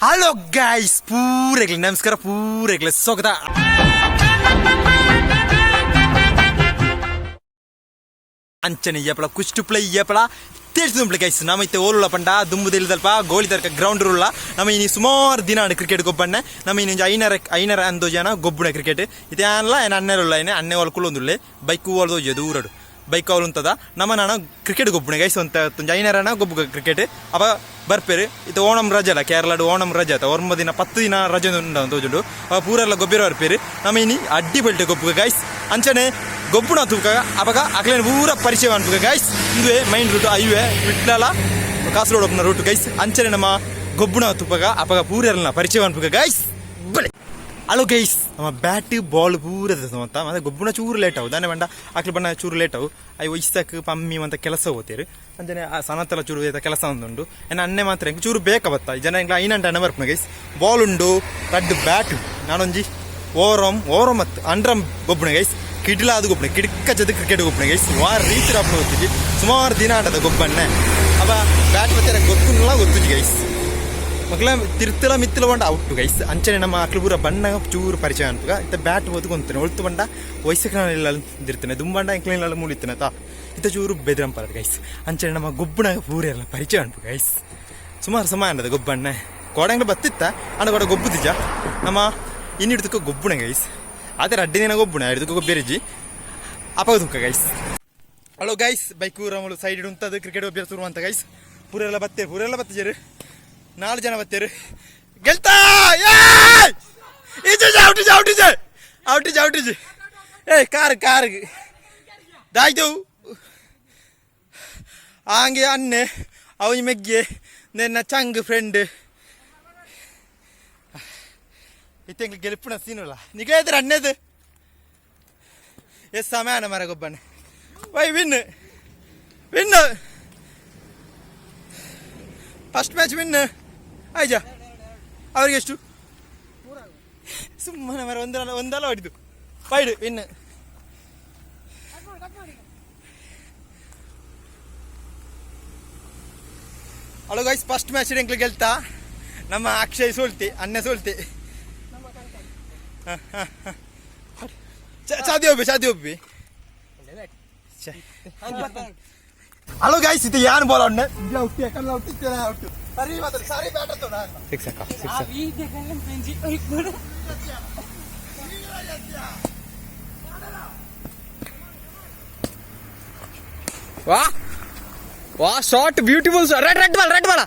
Hello guys, ಪೂರೈಗ್ಲಿ ನಮಸ್ಕಾರ, ಪೂರೈಗ್ಲಿ ಸ್ವಾಗತ. ಅಂಚನೆ ಎಪ್ಪಳ ಕುಷ್ಟುಪ್ಲ ಎಪ್ಪಳ ತೇಳ್ಸುಂಪ್ಲ ಗೈಸ್. ನಮ್ಮೈತೆ ಓಲುಳ ಪಂಡ ದುಂಬು ತಿಳಿದಲ್ಪ ಗೋಳಿ ತರಕ ಗ್ರೌಂಡ್ ರೂಲ್ಲ. ನಮ್ಮ ಇನ್ನು ಸುಮಾರು ದಿನ ಕ್ರಿಕೆಟ್ ಗೊಬ್ಬಣ್ಣೆ. ನಮ್ಮ ಇನ್ನು ಐನರ ಅಂದೋ ಜನ ಗೊಬ್ಬುಣ ಕ್ರಿಕೆಟ್ ಇದು ಏನಲ್ಲ ಏನು ಅನ್ನೆಲ್ಲ ಏನೇ ಅನ್ನೆ ಹೊಲ್ಕೊಳ್ಳೊಂದುಳ್ಳೆ ಬೈಕ್ ಹೊಲ್ದೋಜೆ ದೂರಡು ಬೈಕ್ ಅವಳು ಉಂತದ ನಮ್ಮ ನಾನು ಕ್ರಿಕೆಟ್ ಗೊಬ್ಬುಣೆ ಗೈಸ್. ಒಂದು ಐನರನ ಗೊಬ್ಬು ಕ್ರಿಕೆಟ್ ಅವ ಬರ್ಪೇರು. ಇದು ಓಣಂ ರಜೆ ಅಲ್ಲ, ಕೇರಳಡು ಓಣಂ ರಜೆ ಆತ 9 ದಿನ 10 ದಿನ ರಜೆ ಉಂಟು ತೋಜುಂಡು. ಅವ ಪೂರೆಲ್ಲ ಗೊಬ್ಬಿರೋ ಬರ್ಪೇರು. ನಮ್ಮ ಇನ್ನು ಅಡ್ಡಿ ಬಲ್ಟೆ ಗೊಬ್ಬು ಗೈಸ್. ಅಂಚನೆ ಗೊಬ್ಬುಣ ತೂಕ ಅವಾಗ ಅಕ್ಲೇನು ಪೂರ ಪರಿಚಯ ಅನ್ಪುಗ ಗೈಸ್. ಇದುವೇ ಮೈನ್ ರೂಟ್ ಹೈವೇ ವಿಟ್ಲಲ್ಲ ಕಾಸರಗೋಡು ಒಪ್ಪನ ರೂಟ್ ಗೈಸ್. ಅಂಚನೆ ನಮ್ಮ ಗೊಬ್ಬುಣ ತುಪ್ಪಗ ಅವಾಗ ಪೂರೆಲ್ಲ ಪರಿಚಯ ಅನ್ಪುಗ ಗೈಸ್. ಬಲೆ ಹಲೋ ಗೈಸ್, ನಮ್ಮ ಬ್ಯಾಟ್ ಬಾಲ್ ಪೂರ ಅಂತ ಮತ್ತೆ ಗೊಬ್ಬುಣ ಚೂರು ಲೇಟ್ ಆವು ದಾನೆ ಬಂಡ ಆಕ್ಲು ಬಣ್ಣ ಚೂರು ಲೇಟ್ ಆವು. ಅಯ್ಯೋ ವಯಸ್ಸಕ್ಕೆ ಪಮ್ಮಿ ಅಂತ ಕೆಲಸ ಹೋಗ್ತೀರಿ ಅಂಜನೆ ಆ ಸನತ್ತಲ ಚೂರು ಕೆಲಸ ಒಂದುಂಡು. ಏನು ಅನ್ನೆ ಮಾತ್ರ ಎಂಗೆ ಚೂರು ಬೇಕವತ್ತ ಈ ಜನ ಎಂಗ್ಲ ಐನಂಟನೆ ಬರ್ಪುಣ ಗೈಸ್. ಬಾಲ್ ಉಂಡು ರಡ್ಡು ಬ್ಯಾಟ್ ನಾನೊಂಜಿ ಓವರಂ ಮತ್ತು ಅಂಡ್ರಮ್ ಗೊಬ್ಬುಣ ಗೈಸ್. ಕಿಡ್ಲ ಅದು ಗೊಬ್ಬನೆ ಕಿಡ್ಕ ಜೊತೆ ಕ್ರಿಕೆಟ್ ಗೊಬ್ಬನೆ ಗೈಸ್. ವಾರ ರೀತಿ ರಪ್ಪ ಗೊತ್ತಿದ್ವಿ ಸುಮಾರು ದಿನ ಆಟದ ಗೊಬ್ಬಣ್ಣೆ ಅವ ಬ್ಯಾಟ್ ಮತ್ತೆ ಗೊತ್ತುಲ್ಲ ಗೊತ್ತಿದ್ವಿ ಗೈಸ್. ಮಕ್ಕಳ ತಿರ್ತಿಲ ಮಿತ್ತಿಲ ಬಂಡ ಔಟು ಗೈಸ್. ಅಂಚನೆ ನಮ್ಮ ಅಕ್ಲು ಪೂರ ಬಣ್ಣ ಚೂರು ಪರಿಚಯ ಅನ್ಪುಗ ಇತ್ತ ಬ್ಯಾಟ್ ಓದ್ಕೊಂತೇನೆ ಒಳ್ತು ಬಂಡ ವಯಸ್ಸಿನ ದಿರ್ತೇನೆ ದುಂಬಂಡ ಎಂಕ್ಲೆಲ್ಲ ಮೂಳಿತೇನೆ ತಾ ಇತ್ತ ಚೂರು ಬೆದ್ರಂಪರ ಗೈಸ್. ಅಂಚನೆ ನಮ್ಮ ಗೊಬ್ಬಣ ಪೂರ ಎಲ್ಲ ಪರಿಚಯ ಅನ್ಪು ಗೈಸ್. ಸುಮಾರು ಸಮಯ ಅನ್ನದ ಗೊಬ್ಬಣ್ಣೆ ಕೋಡಂಗ್ಲ ಬತ್ತಿತ್ತ ಅಣ್ಣ ಕೂಡ ಗೊಬ್ಬುದಿಜ ನಮ್ಮ ಇನ್ನಿಡ್ದಕ್ಕೆ ಗೊಬ್ಬುಣ ಗೈಸ್. ಆದರೆ ಅಡ್ಡಿ ದಿನ ಗೊಬ್ಬುಣ ಹಿಡಿದಕ್ಕೆ ಗೊಬ್ಬೆರಿಜಿ ಅಪಗ ದುಃಖ ಗೈಸ್. ಹಲೋ ಗೈಸ್, ಬೈಕ್ ರಮಲು ಸೈಡ್ ಉಂಟದು ಕ್ರಿಕೆಟ್ ಒಬ್ಬರು ತುರುವಂತ ಗೈಸ್. ಪೂರೆಲ್ಲ ಬತ್ತೇರು 4 ಜನ ಬತ್ತೇರು ಗೆಲ್ತಾ ಔಟಿಜ್ ಏ ಕಾರ್ ದಾಯ್ತು ಹಂಗೆ ಅನ್ನೆ ಅವನಿ ಮೆಗ್ಗೆ ನನ್ನ ಚಂಗ್ ಫ್ರೆಂಡ್ ಇತ್ತ ಗೆಲ್ಪುಣ ಸೀನುಲ್ಲ ನಿಗೇದ್ರ ಅನ್ನದು ಎಷ್ಟು ಸಮಯ ಮರ ಗೊಬ್ಬಣ್ಣೆ ವೈ ವಿನ್ ಫಸ್ಟ್ ಮ್ಯಾಚ್ ವಿನ್ ಆಯ್ಜ ಅವ್ರಿಗೆ ಎಷ್ಟು ಸುಮ್ಮನೆ ಮರ ಒಂದಲ್ಲ ಹೊಡಿದು ಫೈಡ್ win. Hello guys, first match ಎಂಕ್ಲು ಗೆಲ್ತಾ ನಮ್ಮ ಅಕ್ಷಯ್ ಸೋಲ್ತಿ ಅನ್ನೆ ಸೋಲ್ತಿ. ಚಾದಿ ಒಬ್ಬಿ ಹಲೋ ಗೈಸ್, ಇದು ಯಾನ್ ಬಾಲ್ ಅಣ್ಣ ವಾ ಶಾರ್ಟ್ ಬ್ಯೂಟಿಫುಲ್ ರೆಡ್ ಬಾಲ್